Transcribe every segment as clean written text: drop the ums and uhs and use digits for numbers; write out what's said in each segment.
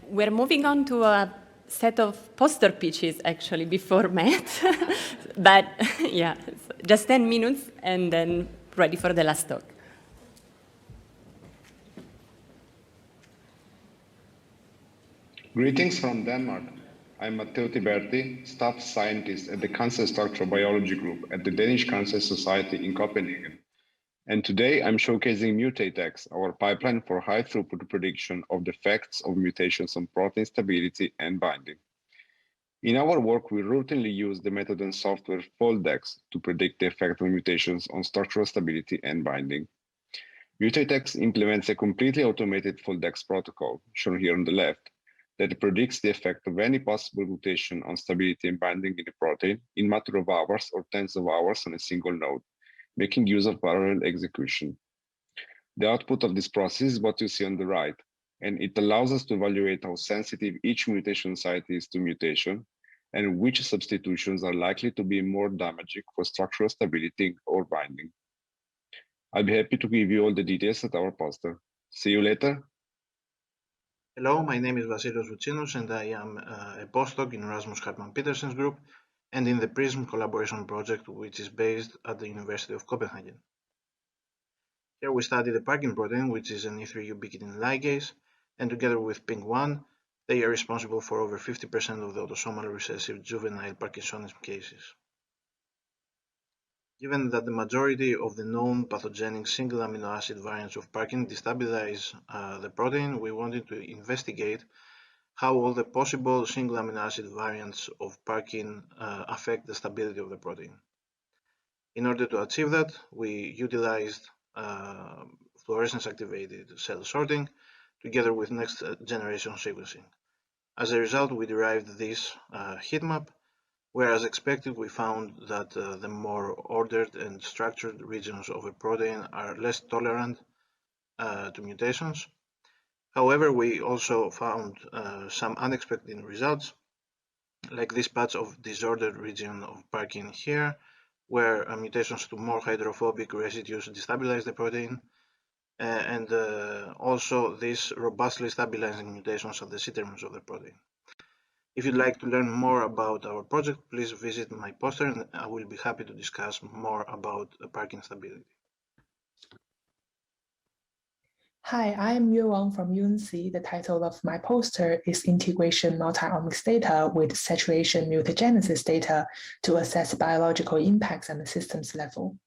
We're moving on to a set of poster pitches, actually, before Matt. But yeah, just 10 minutes and then ready for the last talk. Greetings from Denmark. I'm Matteo Tiberti, staff scientist at the Cancer Structural Biology Group at the Danish Cancer Society in Copenhagen. And today I'm showcasing MutateX, our pipeline for high throughput prediction of the effects of mutations on protein stability and binding. In our work, we routinely use the method and software FoldX to predict the effect of mutations on structural stability and binding. MutateX implements a completely automated FoldX protocol, shown here on the left, that predicts the effect of any possible mutation on stability and binding in a protein in a matter of hours or tens of hours on a single node, making use of parallel execution. The output of this process is what you see on the right, and it allows us to evaluate how sensitive each mutation site is to mutation and which substitutions are likely to be more damaging for structural stability or binding. I'll be happy to give you all the details at our poster. See you later. Hello, my name is Vasilios Voutsinos and I am a postdoc in Rasmus Hartmann Petersen's group and in the PRISM collaboration project, which is based at the University of Copenhagen. Here we study the Parkin protein, which is an E3 ubiquitin ligase, and together with PINK1, they are responsible for over 50% of the autosomal recessive juvenile Parkinsonism cases. Given that the majority of the known pathogenic single amino acid variants of Parkin destabilize the protein, we wanted to investigate how all the possible single amino acid variants of Parkin affect the stability of the protein. In order to achieve that, we utilized fluorescence activated cell sorting together with next generation sequencing. As a result, we derived this heat map, where as expected we found that the more ordered and structured regions of a protein are less tolerant to mutations. However, we also found some unexpected results, like this patch of disordered region of Parkin here, where mutations to more hydrophobic residues destabilize the protein, and also these robustly stabilizing mutations at the C-terminus of the protein. If you'd like to learn more about our project, please visit my poster and I will be happy to discuss more about Parkin stability. Hi, I'm Yue Wang from UNC. The title of my poster is Integration Multi-omics Data with Saturation Mutagenesis Data to Assess Biological Impacts at the Systems Level.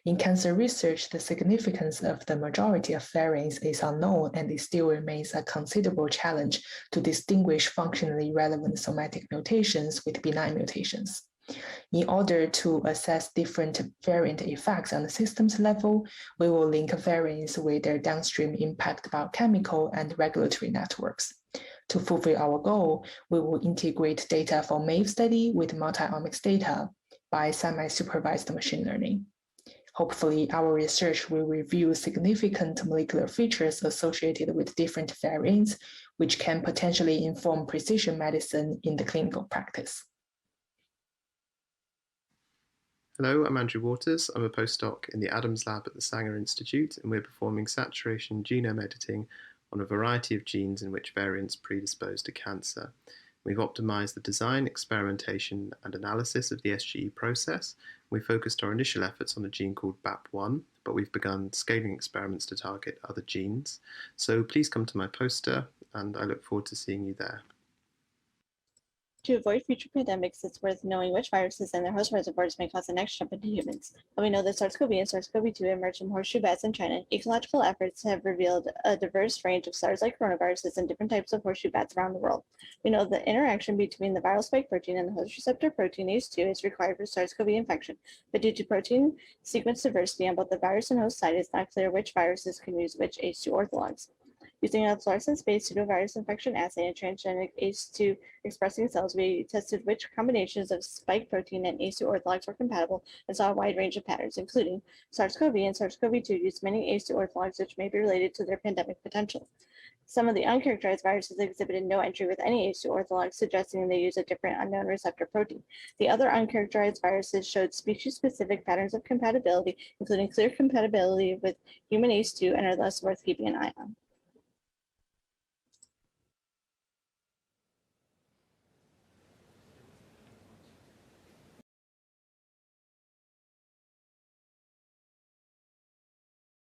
In cancer research, the significance of the majority of variants is unknown, and it still remains a considerable challenge to distinguish functionally relevant somatic mutations with benign mutations. In order to assess different variant effects on the systems level, we will link variants with their downstream impact biochemical and regulatory networks. To fulfill our goal, we will integrate data from MAVE study with multi-omics data by semi-supervised machine learning. Hopefully, our research will reveal significant molecular features associated with different variants, which can potentially inform precision medicine in the clinical practice. Hello, I'm Andrew Waters. I'm a postdoc in the Adams Lab at the Sanger Institute, and we're performing saturation genome editing on a variety of genes in which variants predispose to cancer. We've optimized the design, experimentation, and analysis of the SGE process. We focused our initial efforts on a gene called BAP1, but we've begun scaling experiments to target other genes. So please come to my poster, and I look forward to seeing you there. To avoid future pandemics, it's worth knowing which viruses and their host reservoirs may cause the next jump into humans. While we know that SARS-CoV and SARS-CoV-2 emerged from horseshoe bats in China, ecological efforts have revealed a diverse range of SARS-like coronaviruses and different types of horseshoe bats around the world. We know the interaction between the viral spike protein and the host receptor protein ACE2 is required for SARS-CoV infection, but due to protein sequence diversity on both the virus and host side, it's not clear which viruses can use which ACE2 orthologs. Using a fluorescence-based pseudovirus infection assay and transgenic ACE2 expressing cells, we tested which combinations of spike protein and ACE2 orthologs were compatible and saw a wide range of patterns, including SARS-CoV and SARS-CoV-2 used many ACE2 orthologs which may be related to their pandemic potential. Some of the uncharacterized viruses exhibited no entry with any ACE2 orthologs, suggesting they use a different unknown receptor protein. The other uncharacterized viruses showed species-specific patterns of compatibility, including clear compatibility with human ACE2 and are thus worth keeping an eye on.